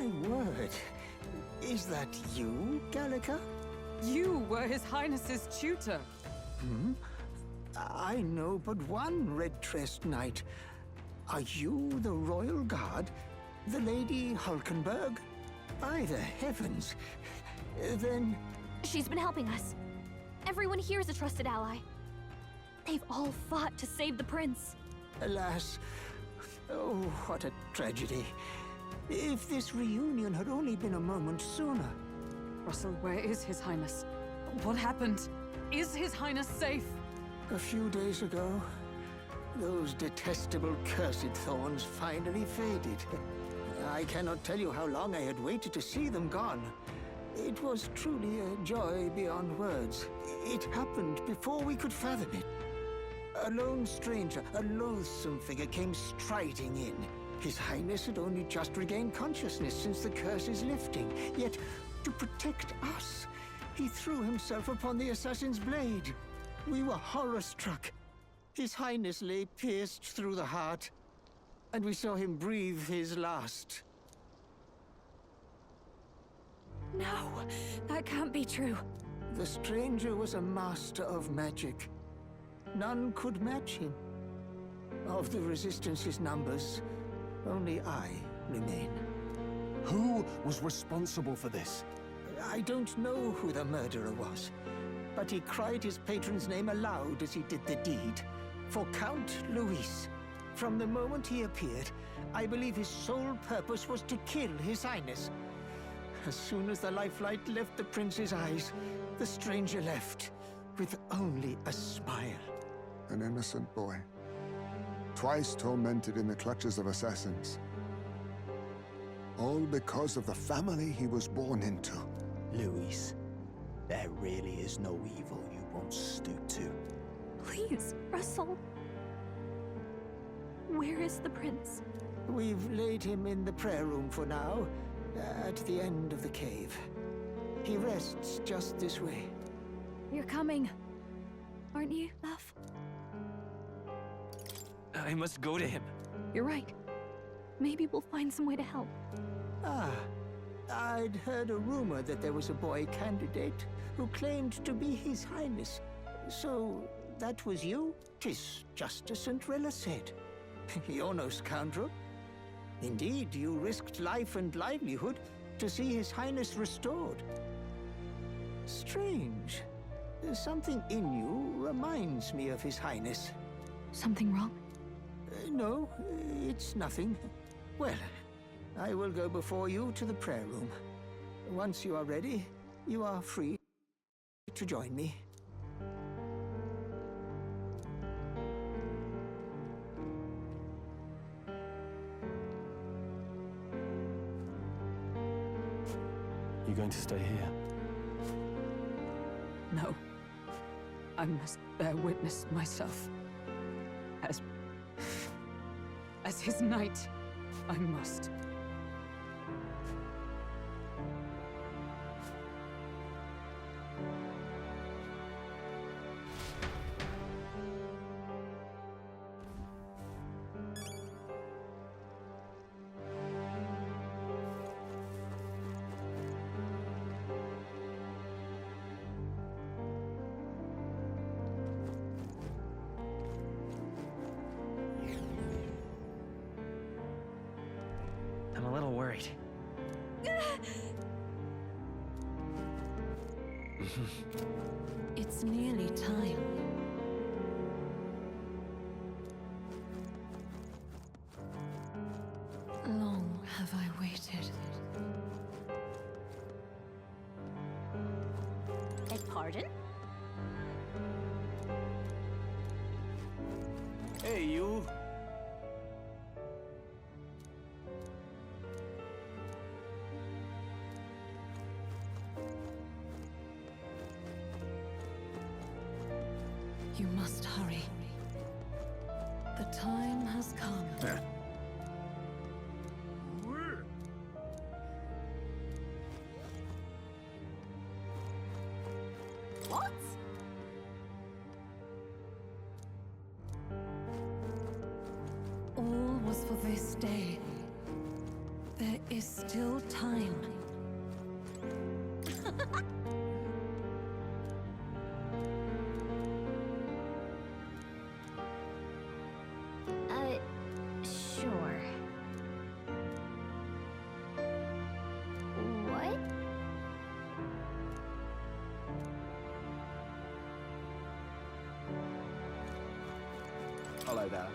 My word. Is that you, Gallica? You were His Highness's tutor. I know but one red-tressed knight. Are you the royal guard? The Lady Hulkenberg? By the heavens. Then... She's been helping us. Everyone here is a trusted ally. They've all fought to save the prince. Alas. Oh, what a tragedy. If this reunion had only been a moment sooner. Russell, where is His Highness? What happened? Is His Highness safe? A few days ago, those detestable cursed thorns finally faded. I cannot tell you how long I had waited to see them gone. It was truly a joy beyond words. It happened before we could fathom it. A lone stranger, a loathsome figure came striding in. His Highness had only just regained consciousness since the curse's lifting. Yet, to protect us, he threw himself upon the assassin's blade. We were horror-struck. His Highness lay pierced through the heart, and we saw him breathe his last. No, that can't be true. The stranger was a master of magic. None could match him. Of the Resistance's numbers, only I remain. Who was responsible for this? I don't know who the murderer was, but he cried his patron's name aloud as he did the deed. For Count Luis. From the moment he appeared, I believe his sole purpose was to kill His Highness. As soon as the lifelight left the prince's eyes, the stranger left, with only a smile. An innocent boy. Twice tormented in the clutches of assassins. All because of the family he was born into. Luis, there really is no evil you won't stoop to. Please, Russell. Where is the prince? We've laid him in the prayer room for now, at the end of the cave. He rests just this way. You're coming, aren't you, love? I must go to him. You're right. Maybe we'll find some way to help. Ah, I'd heard a rumor that there was a boy candidate who claimed to be His Highness. So, that was you? 'Tis just as Cinderella said. You're no scoundrel. Indeed, you risked life and livelihood to see His Highness restored. Strange. Something in you reminds me of His Highness. Something wrong? No, it's nothing. Well, I will go before you to the prayer room. Once you are ready, you are free to join me. You going to stay here? No. I must bear witness myself. As his knight, I must. I'm a little worried. It's nearly time. Long have I waited. Beg pardon? Hey, you! You must hurry. The time has come. What? All was for this day. There is still time. Sure. What? Hello there.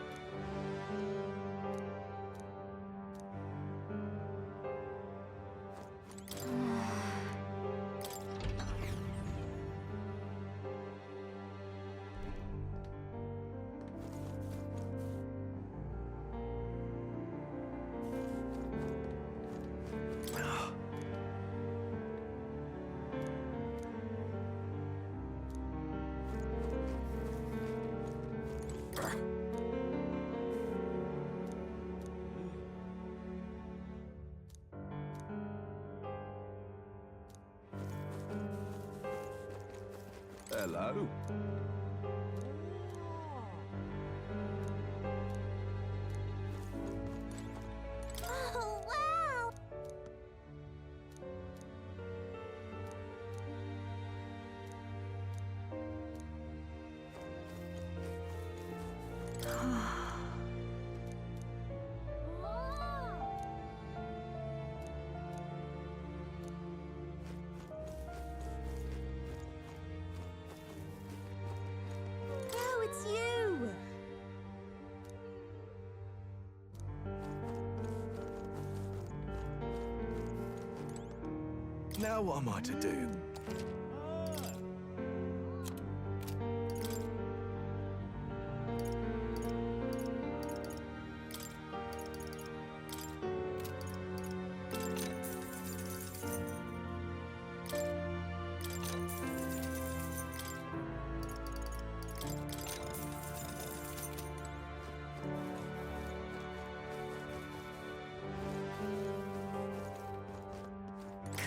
Hello. Oh, wow! Oh, it's you! Now what am I to do?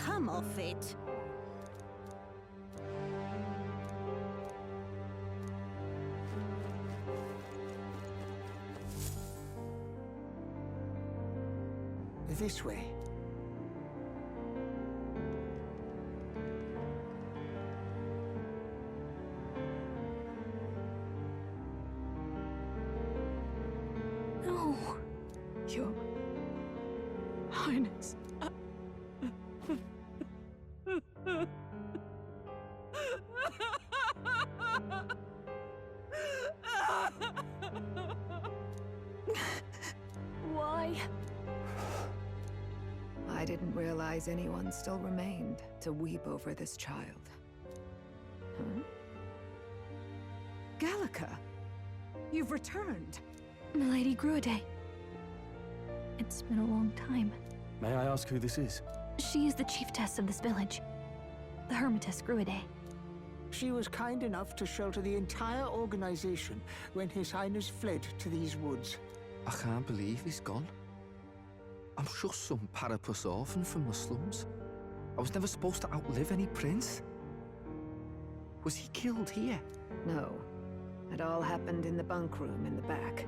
Come off it. This way. No. Your Highness. Why? I didn't realize anyone still remained to weep over this child. Huh? Gallica! You've returned! Milady Gruade. It's been a long time. May I ask who this is? She is the chiefess of this village. The Hermitess Gruade. She was kind enough to shelter the entire organization when His Highness fled to these woods. I can't believe he's gone. I'm just some parapus orphan from the slums. I was never supposed to outlive any prince. Was he killed here? No. It all happened in the bunk room in the back.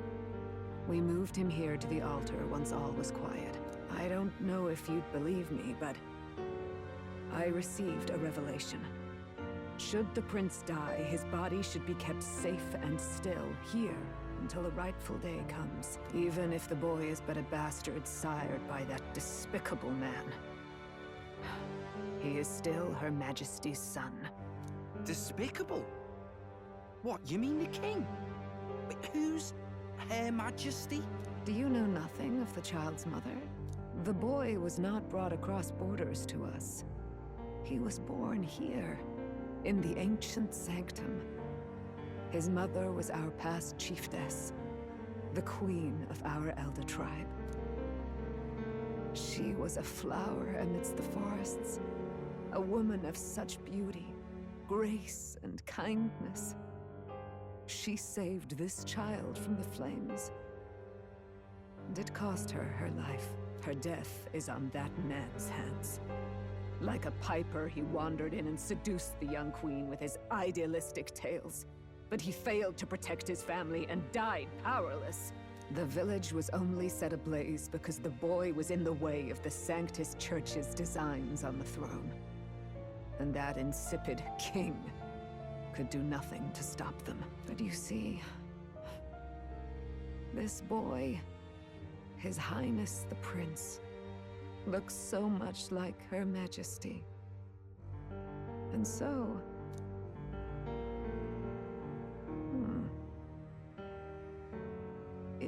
We moved him here to the altar once all was quiet. I don't know if you'd believe me, but I received a revelation. Should the prince die, his body should be kept safe and still here until a rightful day comes, even if the boy is but a bastard sired by that despicable man. He is still Her Majesty's son. Despicable? What, you mean the king? Wait, who's Her Majesty? Do you know nothing of the child's mother? The boy was not brought across borders to us. He was born here, in the ancient sanctum. His mother was our past chiefess, the queen of our elder tribe. She was a flower amidst the forests, a woman of such beauty, grace, and kindness. She saved this child from the flames. And it cost her her life. Her death is on that man's hands. Like a piper, he wandered in and seduced the young queen with his idealistic tales. But he failed to protect his family and died powerless. The village was only set ablaze because the boy was in the way of the Sanctus Church's designs on the throne. And that insipid king could do nothing to stop them. But you see, this boy, His Highness the Prince, looks so much like Her Majesty. And so...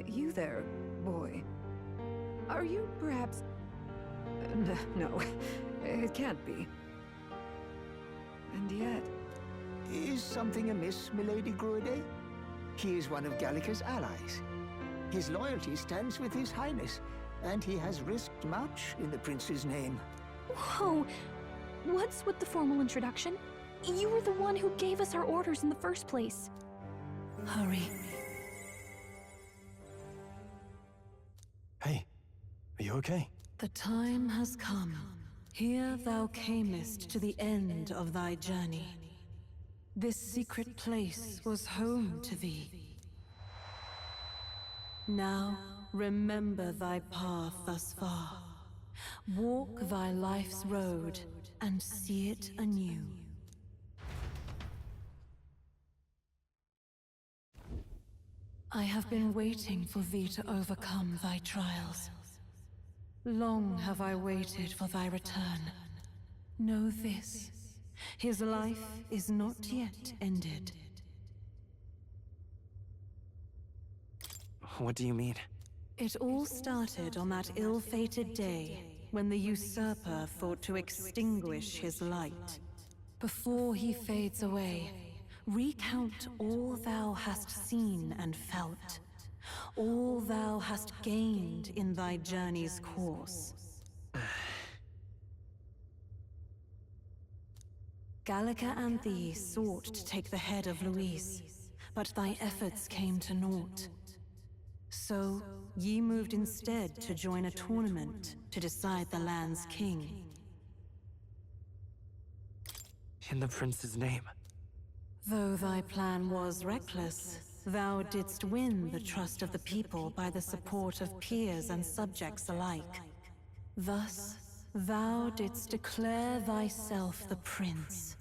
You there, boy. Are you perhaps... No, it can't be. And yet... Is something amiss, Milady Gruide? He is one of Gallica's allies. His loyalty stands with His Highness, and he has risked much in the prince's name. Whoa! What's with the formal introduction? You were the one who gave us our orders in the first place. Hurry. Hey, are you okay? The time has come. Here thou camest to the end of thy journey. This secret place was home to thee. Now, remember thy path thus far. Walk thy life's road and see it anew. I have been waiting for thee to overcome thy trials. Long have I waited for thy return. Know this, his life is not yet ended. What do you mean? It all started on that ill-fated day when the usurper thought to extinguish his light. Before he fades away, recount all thou hast seen and felt, all thou hast gained in thy journey's course. Gallica and thee sought to take the head of Louise, but thy efforts came to naught. So, ye moved instead to join a tournament to decide the land's king. In the prince's name. Though thy plan was reckless, thou didst win the trust of the people by the support of peers and subjects alike. Thus, thou didst declare thyself the prince.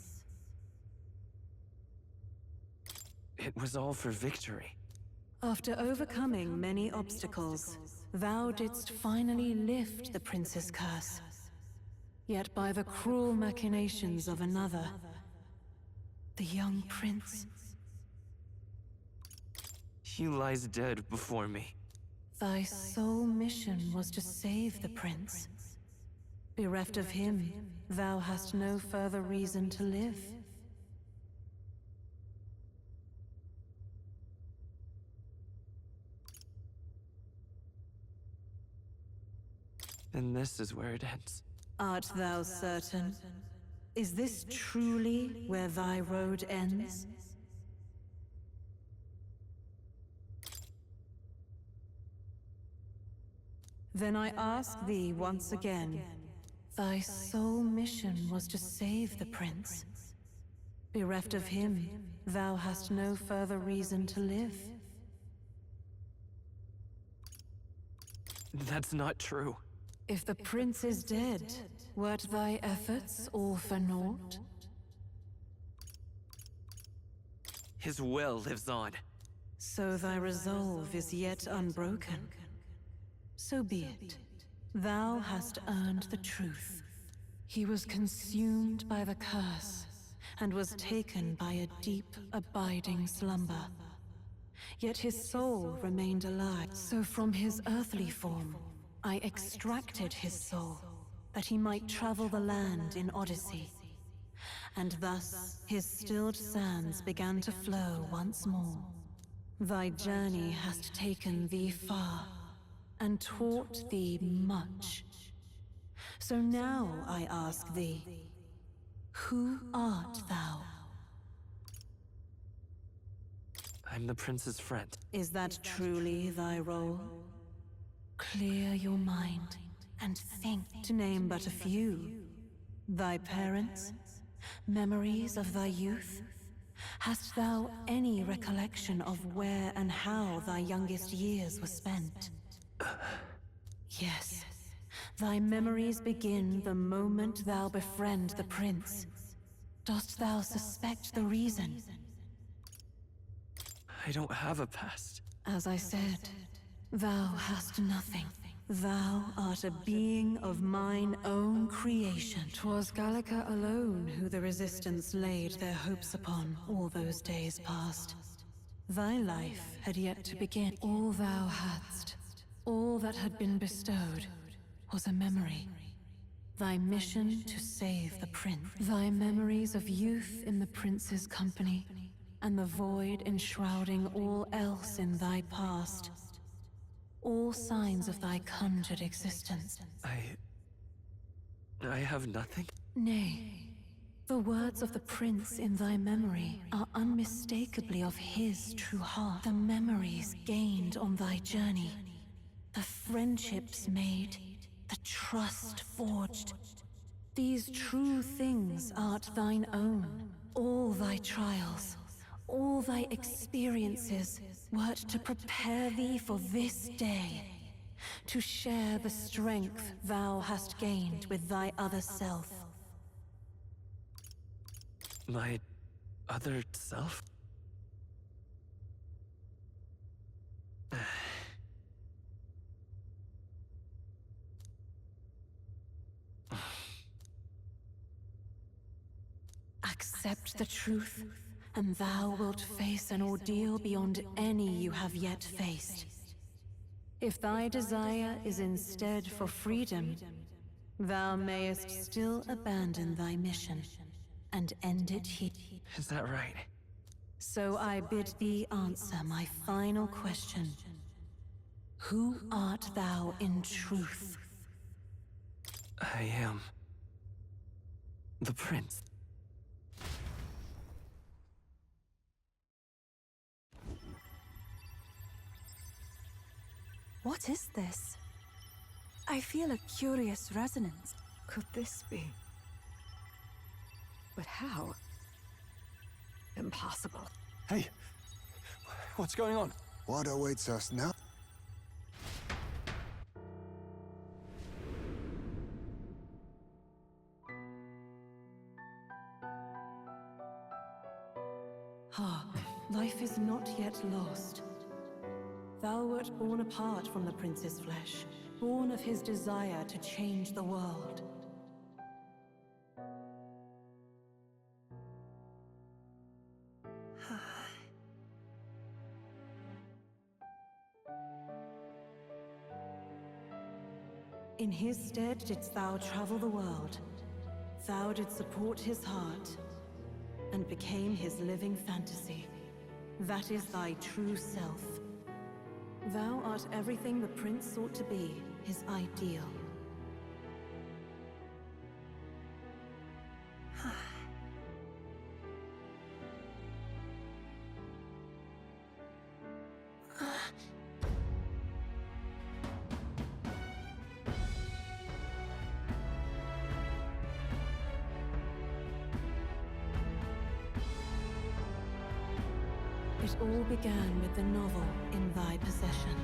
It was all for victory. After overcoming many obstacles, thou didst finally lift the prince's curse. Yet by the cruel machinations of another, the young prince... He lies dead before me. Thy sole mission was to save the prince. Bereft of him, thou hast no further reason to live. And this is where it ends. Art thou certain? Is this truly where thy road ends? Then I ask thee once again, thy sole mission was to save the prince. Bereft of him, thou hast no further reason to live. That's not true. If the prince is dead, wert thy efforts all for naught? His will lives on. So thy resolve is yet unbroken. So be it. Thou hast earned the truth. He was consumed by the curse, and was taken by a deep, abiding slumber. Yet his soul remained alive, so from his earthly form, I extracted his soul, that he might travel the land in Odyssey. And thus, his stilled sands began to flow once more. Thy journey hast taken thee far, and taught thee much. So now I ask thee, who art thou? I'm the prince's friend. Is that truly thy role? Clear your mind, and think, to name but a few. Thy parents, memories of thy youth, Hast thou any recollection of where and how thy youngest years were spent? Yes. Thy memories begin the moment thou befriend the prince. Dost thou suspect the reason? I don't have a past. As I said, thou hast nothing. Thou art a being of mine own creation. 'Twas Gallica alone who the Resistance laid their hopes upon all those days past. Thy life had yet to begin. All thou hadst, all that had been bestowed, was a memory. Thy mission to save the prince. Thy memories of youth in the prince's company, and the void enshrouding all else in thy past. All signs of thy conjured existence. I have nothing? Nay, the words of the prince in thy memory are unmistakably of his true heart. The memories gained on thy journey, the friendships made, the trust forged. These true things art thine own. All thy trials, all thy experiences wert to prepare thee for this day, to share the strength thou hast gained with thy other self. My other self? Accept the truth, and thou wilt face an ordeal beyond any you have yet faced. If thy desire is instead for freedom, thou mayest still abandon thy mission and end it here. Is that right? So I bid thee answer my final question. Who art thou in truth? I am the prince. What is this? I feel a curious resonance. Could this be? But how? Impossible. Hey, what's going on? What awaits us now? Hark, life is not yet lost. Thou wert born apart from the prince's flesh, born of his desire to change the world. In his stead didst thou travel the world. Thou didst support his heart, and became his living fantasy. That is thy true self. Thou art everything the prince sought to be, his ideal. It all began with the novel in thy possession.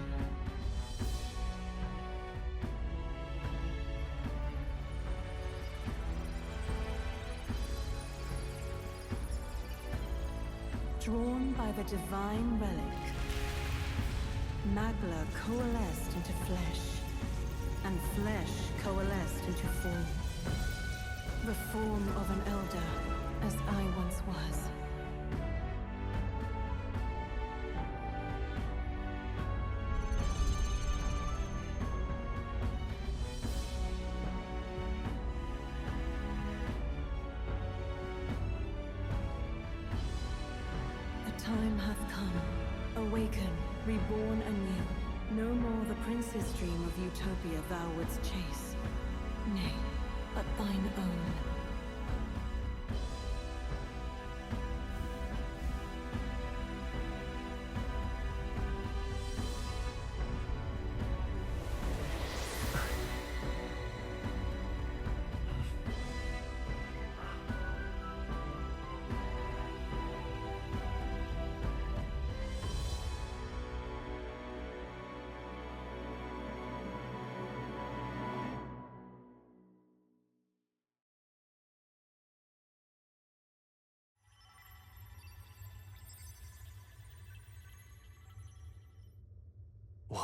Drawn by the divine relic, Magla coalesced into flesh, and flesh coalesced into form. The form of an elder, as I once was. Time hath come. Awaken, reborn anew. No more the prince's dream of utopia thou wouldst chase. Nay, but thine own.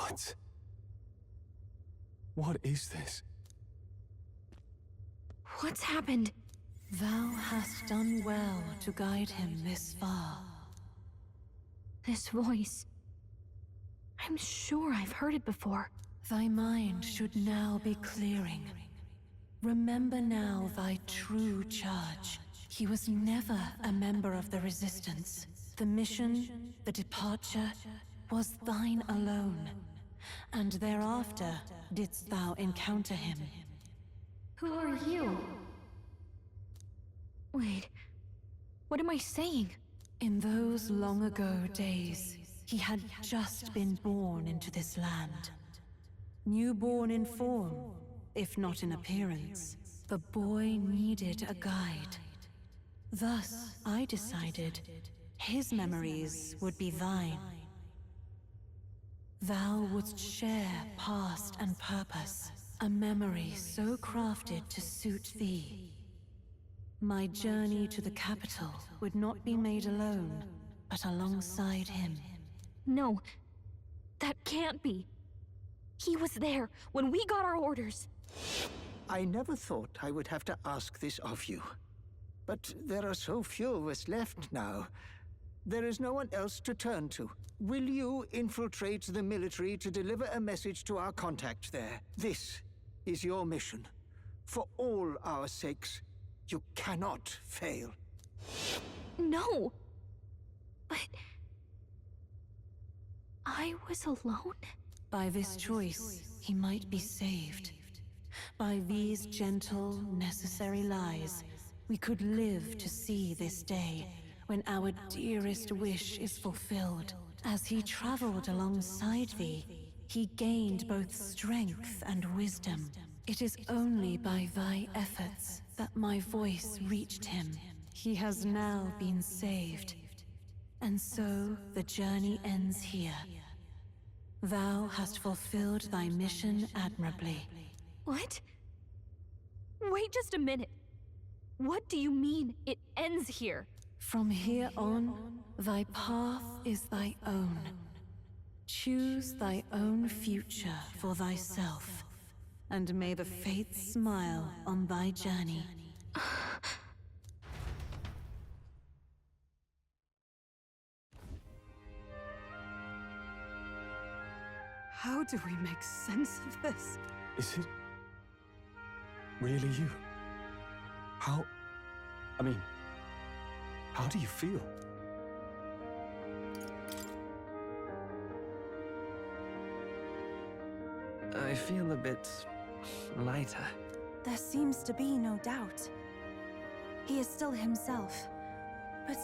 What? What is this? What's happened? Thou hast done well to guide him this far. This voice. I'm sure I've heard it before. Thy mind should now be clearing. Remember now thy true charge. He was never a member of the Resistance. The mission, the departure, was thine alone. And thereafter didst thou encounter him. Who are you? Wait, what am I saying? In those long ago days, he had just been born into this land. Newborn in form, if not in appearance, the boy needed a guide. Thus, I decided his memories would be thine. Thou wouldst share past and purpose, a memory so crafted to suit thee. My journey to the capital would not be made alone, but alongside him. No, that can't be. He was there when we got our orders. I never thought I would have to ask this of you. But there are so few of us left now. There is no one else to turn to. Will you infiltrate the military to deliver a message to our contact there? This is your mission. For all our sakes, you cannot fail. No! But... I was alone? By this choice, he might be saved. By these gentle, necessary lies, we could live to see this day, when our dearest wish is fulfilled. As he traveled alongside thee, he gained both strength and wisdom. It is only by thy efforts that my voice reached him. He has now been saved. And so the journey ends here. Thou hast fulfilled thy mission admirably. What? Wait just a minute. What do you mean, it ends here? From here on, thy path is thy own. Choose thy own future for thyself, and may the fates smile on thy journey. How do we make sense of this? Is it really you? How do you feel? I feel a bit lighter. There seems to be no doubt. He is still himself, but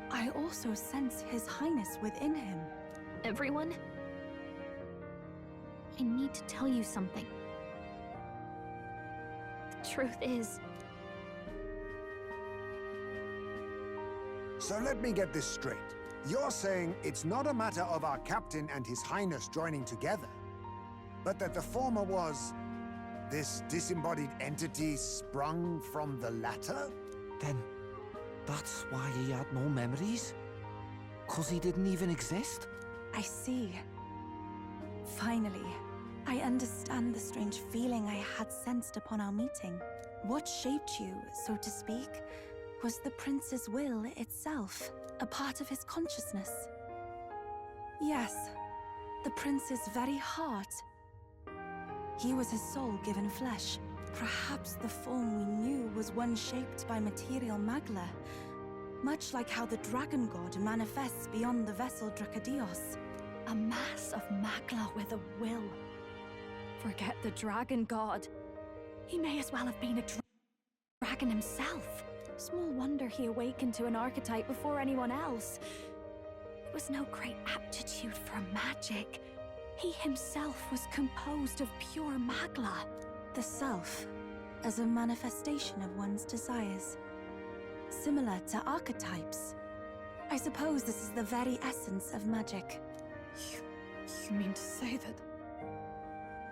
I also sense His Highness within him. Everyone? I need to tell you something. The truth is... So let me get this straight. You're saying it's not a matter of our captain and His Highness joining together, but that the former was this disembodied entity sprung from the latter? Then that's why he had no memories? 'Cause he didn't even exist? I see. Finally, I understand the strange feeling I had sensed upon our meeting. What shaped you, so to speak, was the prince's will itself, a part of his consciousness. Yes, the prince's very heart. He was his soul given flesh. Perhaps the form we knew was one shaped by material magla, much like how the dragon god manifests beyond the vessel Drakadios. A mass of magla with a will. Forget the dragon god. He may as well have been a dragon himself. Small wonder he awakened to an archetype before anyone else. It was no great aptitude for magic. He himself was composed of pure magla. The self, as a manifestation of one's desires. Similar to archetypes. I suppose this is the very essence of magic. You mean to say that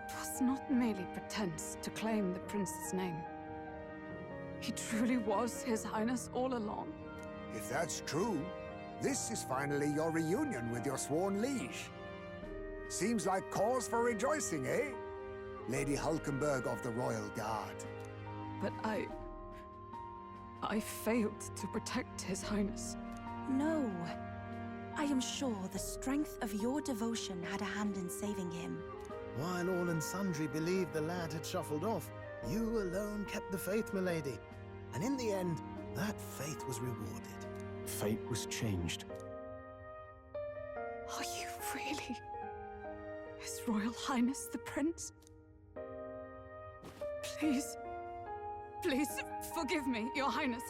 it was not merely pretense to claim the prince's name? He truly was His Highness all along? If that's true, this is finally your reunion with your sworn liege. Seems like cause for rejoicing, eh? Lady Hulkenberg of the Royal Guard. But I failed to protect His Highness. No. I am sure the strength of your devotion had a hand in saving him. While all and sundry believed the lad had shuffled off, you alone kept the faith, milady. And in the end, that faith was rewarded. Fate was changed. Are you really His Royal Highness the Prince? Please, please forgive me, Your Highness.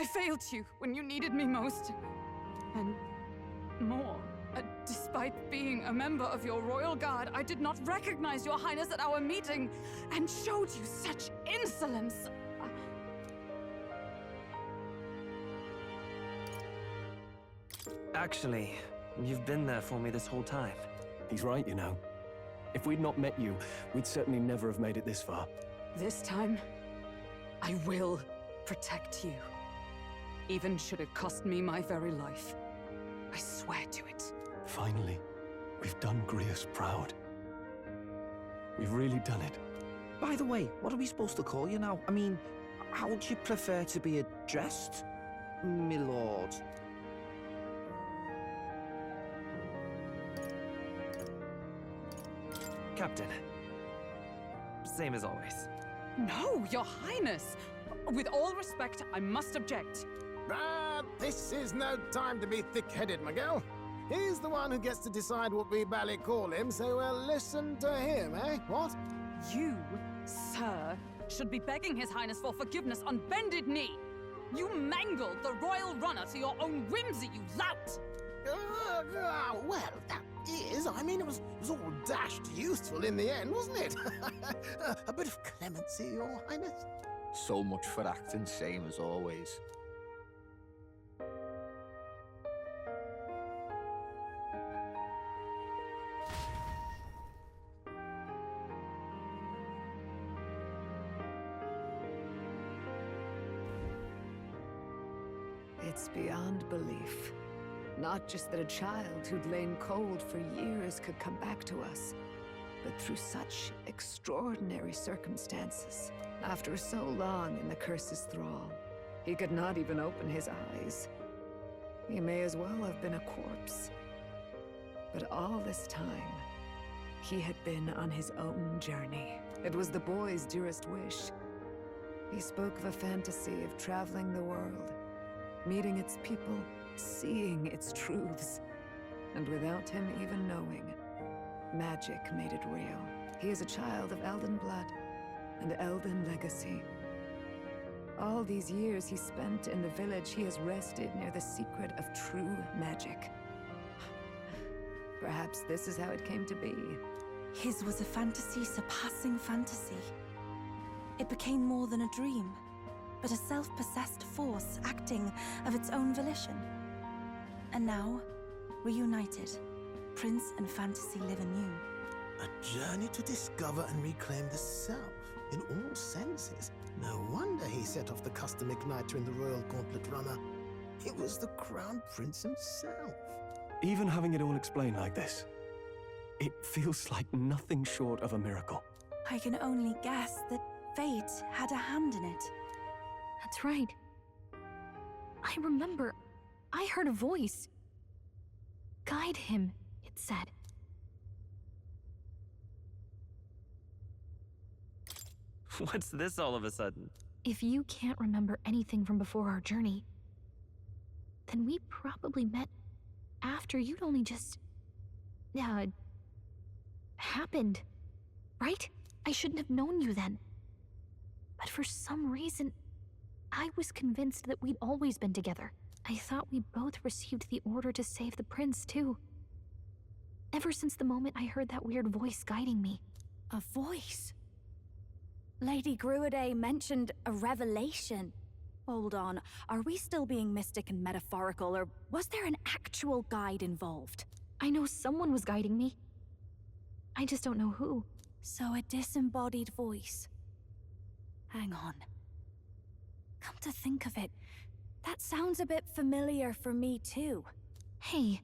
I failed you when you needed me most. And more, despite being a member of your Royal Guard, I did not recognize Your Highness at our meeting and showed you such insolence. Actually, you've been there for me this whole time. He's right, you know. If we'd not met you, we'd certainly never have made it this far. This time, I will protect you. Even should it cost me my very life. I swear to it. Finally, we've done Grius proud. We've really done it. By the way, what are we supposed to call you now? I mean, how would you prefer to be addressed, my lord? Captain. Same as always. No, Your Highness! With all respect, I must object. This is no time to be thick-headed, Miguel. He's the one who gets to decide what we bally call him, so we'll listen to him, eh? What? You, sir, should be begging His Highness for forgiveness on bended knee. You mangled the royal runner to your own whimsy, you lout! Well, that is, I mean, it was all dashed useful in the end, wasn't it? A bit of clemency, Your Highness. So much for acting same as always. It's beyond belief. Not just that a child who'd lain cold for years could come back to us, but through such extraordinary circumstances. After so long in the curse's thrall, he could not even open his eyes. He may as well have been a corpse. But all this time, he had been on his own journey. It was the boy's dearest wish. He spoke of a fantasy of traveling the world, meeting its people, seeing its truths. And without him even knowing, magic made it real. He is a child of Elden blood and Elden legacy. All these years he spent in the village, he has rested near the secret of true magic. Perhaps this is how it came to be. His was a fantasy surpassing fantasy. It became more than a dream, but a self-possessed force acting of its own volition. And now, reunited, Prince and fantasy live anew. A journey to discover and reclaim the self, in all senses. No wonder he set off the custom igniter in the Royal Gauntlet Runner. It was the Crown Prince himself. Even having it all explained like this, it feels like nothing short of a miracle. I can only guess that fate had a hand in it. That's right. I remember, I heard a voice. Guide him, it said. What's this all of a sudden? If you can't remember anything from before our journey, then we probably met after you'd only just... happened, right? I shouldn't have known you then. But for some reason, I was convinced that we'd always been together. I thought we both received the order to save the prince, too. Ever since the moment I heard that weird voice guiding me. A voice? Lady Gruade mentioned a revelation. Hold on, are we still being mystic and metaphorical, or was there an actual guide involved? I know someone was guiding me. I just don't know who. So a disembodied voice. Hang on. Come to think of it, that sounds a bit familiar for me too. Hey,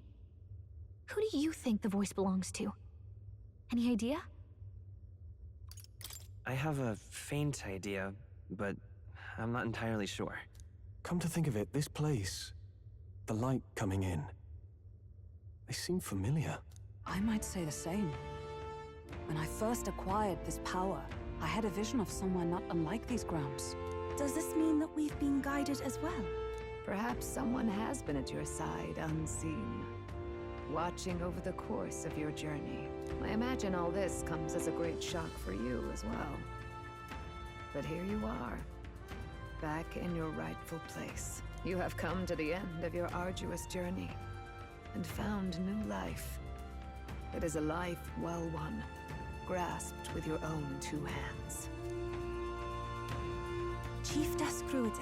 who do you think the voice belongs to? Any idea? I have a faint idea, but I'm not entirely sure. Come to think of it, this place, the light coming in, they seem familiar. I might say the same. When I first acquired this power, I had a vision of somewhere not unlike these grounds. Does this mean that we've been guided as well? Perhaps someone has been at your side unseen, watching over the course of your journey. I imagine all this comes as a great shock for you as well. But here you are, back in your rightful place. You have come to the end of your arduous journey and found new life. It is a life well won, grasped with your own two hands. Chief Descruide,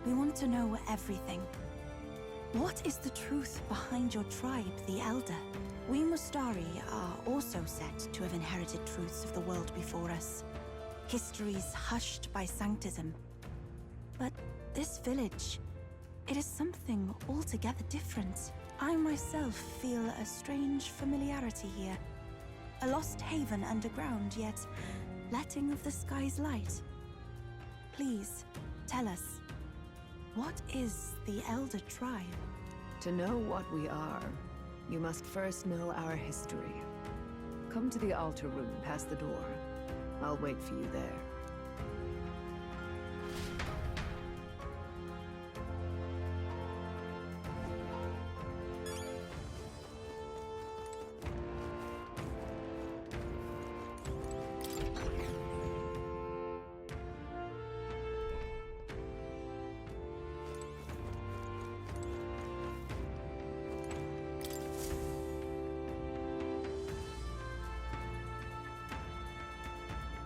we want to know everything. What is the truth behind your tribe, the Elder? We Mustari are also said to have inherited truths of the world before us. Histories hushed by sanctism. But this village, it is something altogether different. I myself feel a strange familiarity here. A lost haven underground, yet letting of the sky's light. Please, tell us, what is the Elder Tribe? To know what we are, you must first know our history. Come to the altar room past the door. I'll wait for you there.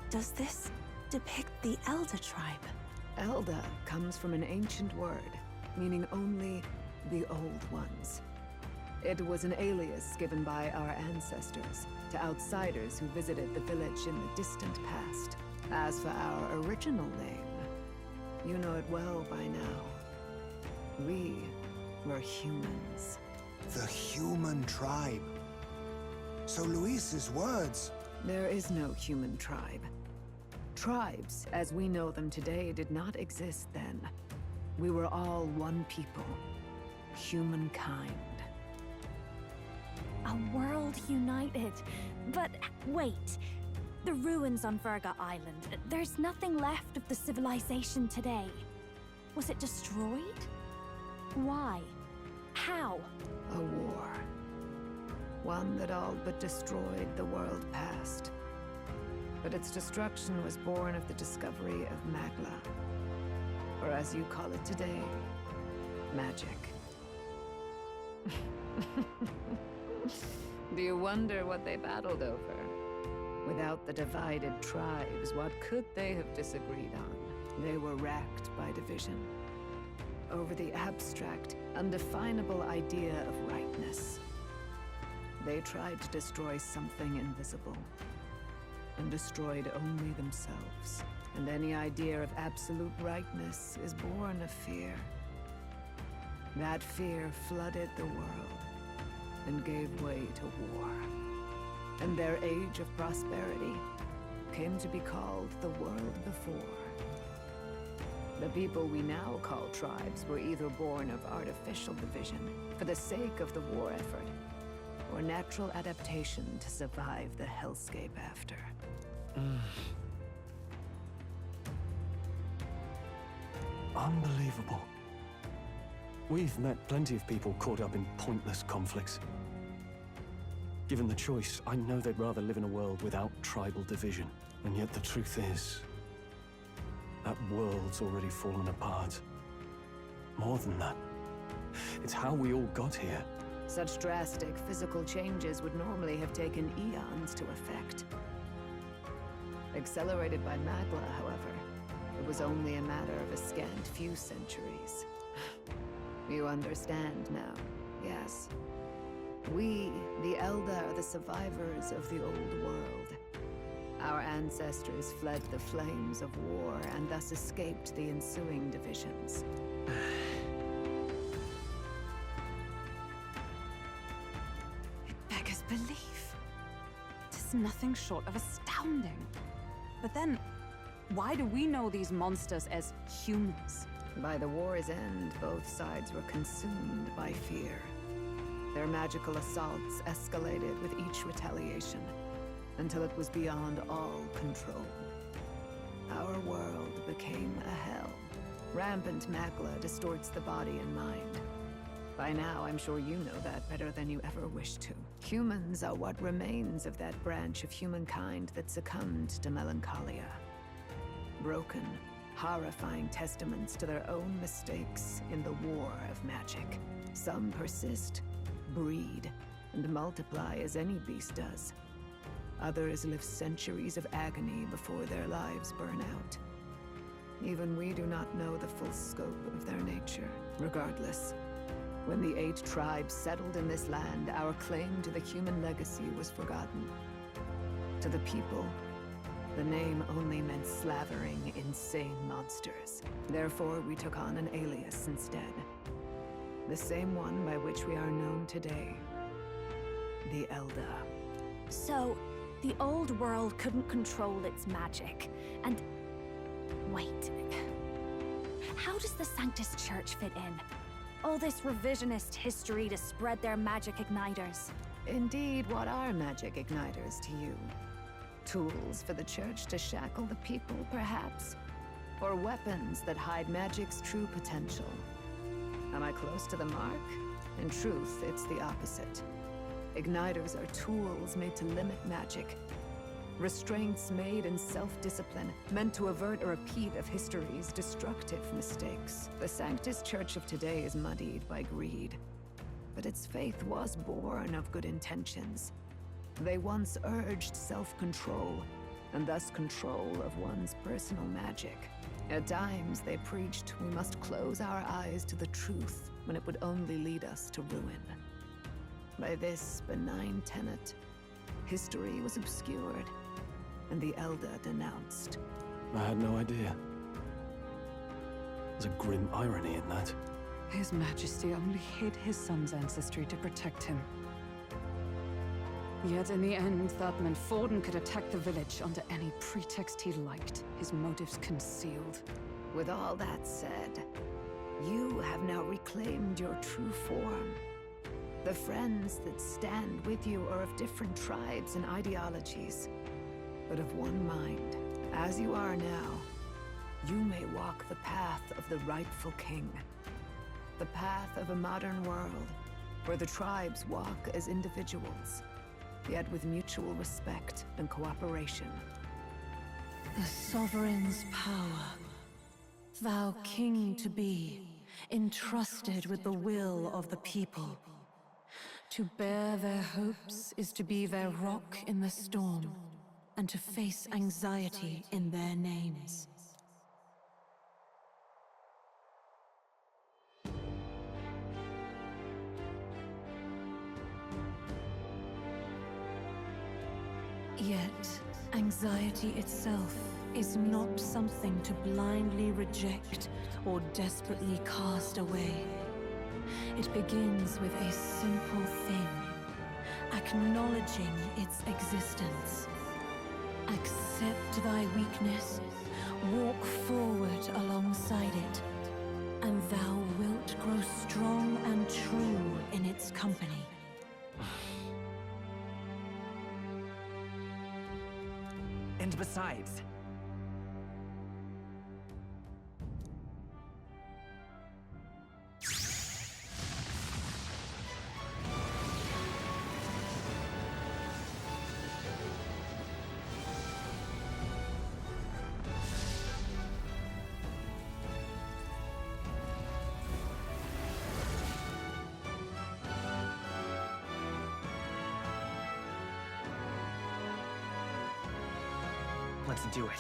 Does this depict the Elder Tribe? Elda comes from an ancient word, meaning only the Old Ones. It was an alias given by our ancestors to outsiders who visited the village in the distant past. As for our original name, you know it well by now. We were humans. The human tribe. So Luis's words... There is no human tribe. Tribes, as we know them today, did not exist then. We were all one people. Humankind. A world united. But wait. The ruins on Virga Island. There's nothing left of the civilization today. Was it destroyed? Why? How? A war. One that all but destroyed the world past. But its destruction was born of the discovery of Magla. Or as you call it today, magic. Do you wonder what they battled over? Without the divided tribes, what could they have disagreed on? They were racked by division. Over the abstract, undefinable idea of rightness. They tried to destroy something invisible, and destroyed only themselves. And any idea of absolute rightness is born of fear. That fear flooded the world, and gave way to war. And their age of prosperity came to be called the world before. The people we now call tribes were either born of artificial division for the sake of the war effort, or natural adaptation to survive the hellscape after. Unbelievable. We've met plenty of people caught up in pointless conflicts. Given the choice, I know they'd rather live in a world without tribal division. And yet the truth is, that world's already fallen apart. More than that, it's how we all got here. Such drastic physical changes would normally have taken eons to effect. Accelerated by Magla, however, it was only a matter of a scant few centuries. You understand now, yes? We, the Elda, are the survivors of the old world. Our ancestors fled the flames of war and thus escaped the ensuing divisions. It beggars belief. To It's nothing short of astounding. But then, why do we know these monsters as humans? By the war's end, both sides were consumed by fear. Their magical assaults escalated with each retaliation, until it was beyond all control. Our world became a hell. Rampant Magla distorts the body and mind. By now, I'm sure you know that better than you ever wished to. Humans are what remains of that branch of humankind that succumbed to melancholia. Broken, horrifying testaments to their own mistakes in the war of magic. Some persist, breed, and multiply as any beast does. Others live centuries of agony before their lives burn out. Even we do not know the full scope of their nature. Regardless, when the 8 tribes settled in this land, our claim to the human legacy was forgotten. To the people, the name only meant slavering, insane monsters. Therefore, we took on an alias instead. The same one by which we are known today. The Elder. So, the old world couldn't control its magic, and... Wait. How does the Sanctus Church fit in? All this revisionist history to spread their magic igniters. Indeed, what are magic igniters to you? Tools for the Church to shackle the people, perhaps? Or weapons that hide magic's true potential? Am I close to the mark? In truth, it's the opposite. Igniters are tools made to limit magic. Restraints made in self-discipline, meant to avert a repeat of history's destructive mistakes. The Sanctus Church of today is muddied by greed. But its faith was born of good intentions. They once urged self-control, and thus control of one's personal magic. At times, they preached we must close our eyes to the truth when it would only lead us to ruin. By this benign tenet, history was obscured, and the Elder denounced. I had no idea. There's a grim irony in that. His Majesty only hid his son's ancestry to protect him. Yet in the end, that meant Forden could attack the village under any pretext he liked, his motives concealed. With all that said, you have now reclaimed your true form. The friends that stand with you are of different tribes and ideologies, but of one mind. As you are now, you may walk the path of the rightful king. The path of a modern world, where the tribes walk as individuals, yet with mutual respect and cooperation. The sovereign's power, thou king to be, entrusted with the will of the people. To bear their hopes is to be their rock in the storm, and to face anxiety in their names. Yet, anxiety itself is not something to blindly reject or desperately cast away. It begins with a simple thing, acknowledging its existence. Accept thy weakness, walk forward alongside it, and thou wilt grow strong and true in its company. And besides, let's do it.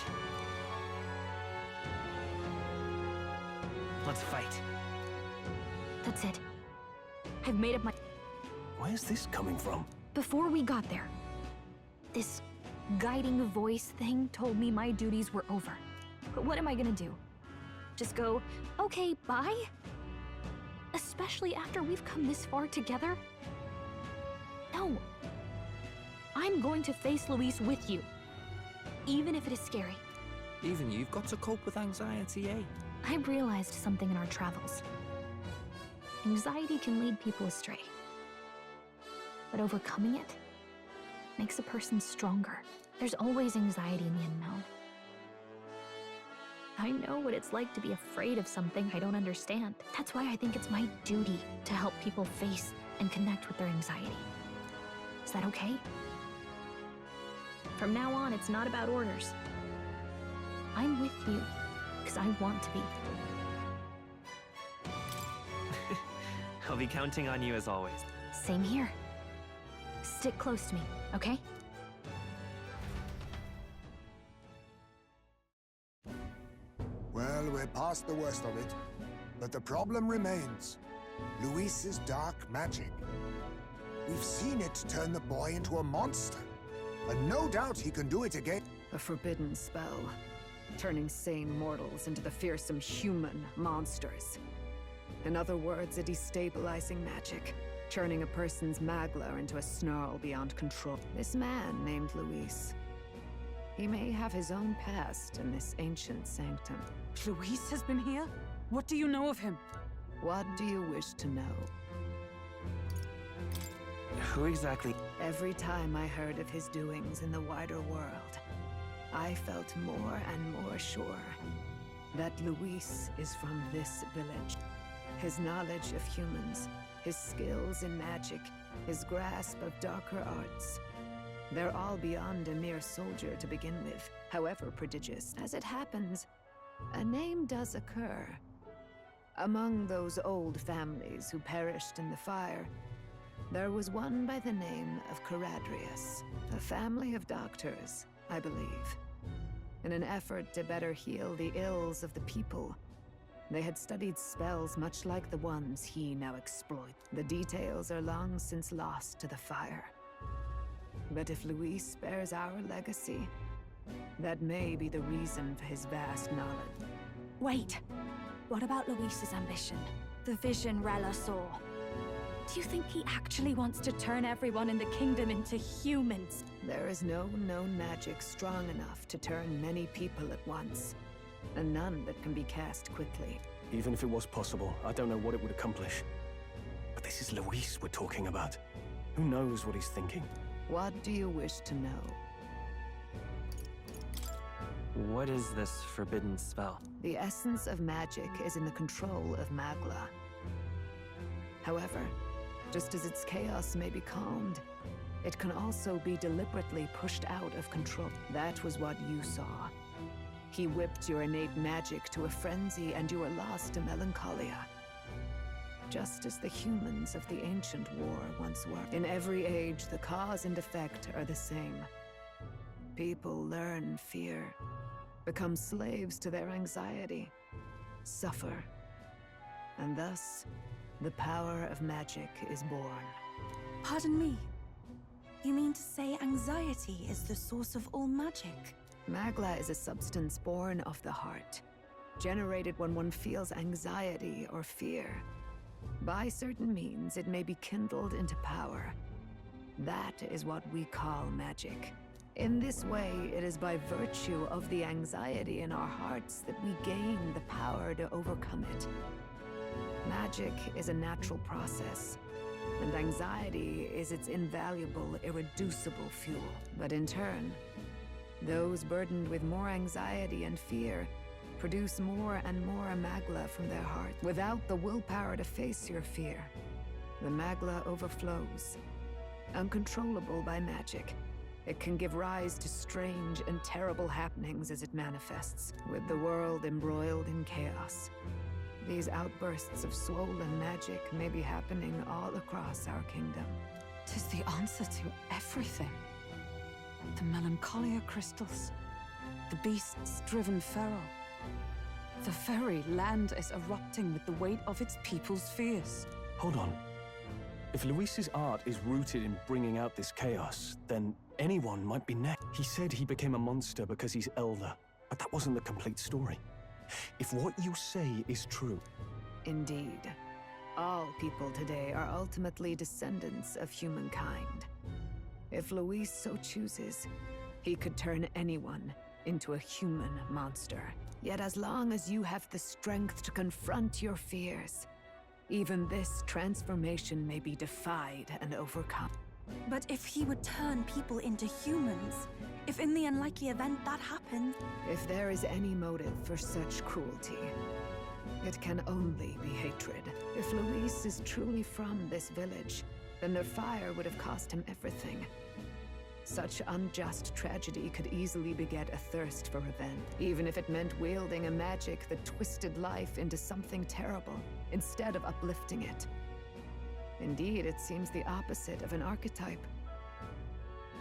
Let's fight. That's it. I've made up my... Where's this coming from? Before we got there, this guiding voice thing told me my duties were over. But what am I gonna do? Just go, okay, bye? Especially after we've come this far together? No. I'm going to face Luis with you, even if it is scary. Even you've got to cope with anxiety, eh? I realized something in our travels. Anxiety can lead people astray. But overcoming it makes a person stronger. There's always anxiety in the unknown. I know what it's like to be afraid of something I don't understand. That's why I think it's my duty to help people face and connect with their anxiety. Is that okay? From now on, it's not about orders. I'm with you because I want to be. I'll be counting on you as always. Same here. Stick close to me, okay? Well, we're past the worst of it. But the problem remains. Luis's dark magic. We've seen it turn the boy into a monster. And no doubt he can do it again. A forbidden spell, turning sane mortals into the fearsome human monsters. In other words, a destabilizing magic, turning a person's magla into a snarl beyond control. This man named Luis. He may have his own past in this ancient sanctum. Luis has been here? What do you know of him? What do you wish to know? Who exactly? Every time I heard of his doings in the wider world, I felt more and more sure that Luis is from this village. His knowledge of humans, his skills in magic, his grasp of darker arts. They're all beyond a mere soldier to begin with, however prodigious. As it happens, a name does occur. Among those old families who perished in the fire, there was one by the name of Caradrius, a family of doctors, I believe. In an effort to better heal the ills of the people, they had studied spells much like the ones he now exploits. The details are long since lost to the fire. But if Luis bears our legacy, that may be the reason for his vast knowledge. Wait, what about Luis's ambition? The vision Rella saw? Do you think he actually wants to turn everyone in the kingdom into humans? There is no known magic strong enough to turn many people at once, and none that can be cast quickly. Even if it was possible, I don't know what it would accomplish. But this is Luis we're talking about. Who knows what he's thinking? What do you wish to know? What is this forbidden spell? The essence of magic is in the control of Magla. However, just as its chaos may be calmed, it can also be deliberately pushed out of control. That was what you saw. He whipped your innate magic to a frenzy and you were lost to melancholia. Just as the humans of the ancient war once were. In every age, the cause and effect are the same. People learn fear, become slaves to their anxiety, suffer, and thus, the power of magic is born. Pardon me. You mean to say anxiety is the source of all magic? Magla is a substance born of the heart, generated when one feels anxiety or fear. By certain means, it may be kindled into power. That is what we call magic. In this way, it is by virtue of the anxiety in our hearts that we gain the power to overcome it. Magic is a natural process, and anxiety is its invaluable, irreducible fuel. But in turn, those burdened with more anxiety and fear produce more and more magla from their heart. Without the willpower to face your fear, the magla overflows. Uncontrollable by magic, it can give rise to strange and terrible happenings as it manifests, with the world embroiled in chaos. These outbursts of swollen magic may be happening all across our kingdom. 'Tis the answer to everything. The melancholia crystals, the beasts driven feral. The very land is erupting with the weight of its people's fears. Hold on. If Luis's art is rooted in bringing out this chaos, then anyone might be next. He said he became a monster because he's elder, but that wasn't the complete story. If what you say is true... Indeed. All people today are ultimately descendants of humankind. If Luis so chooses, he could turn anyone into a human monster. Yet as long as you have the strength to confront your fears, even this transformation may be defied and overcome. But if he would turn people into humans, if in the unlikely event that happened... If there is any motive for such cruelty, it can only be hatred. If Luis is truly from this village, then their fire would have cost him everything. Such unjust tragedy could easily beget a thirst for revenge, even if it meant wielding a magic that twisted life into something terrible, instead of uplifting it. Indeed, it seems the opposite of an archetype.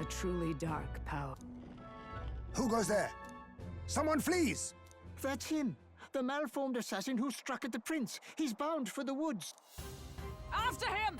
A truly dark power. Who goes there? Someone flees! That's him. The malformed assassin who struck at the prince. He's bound for the woods. After him!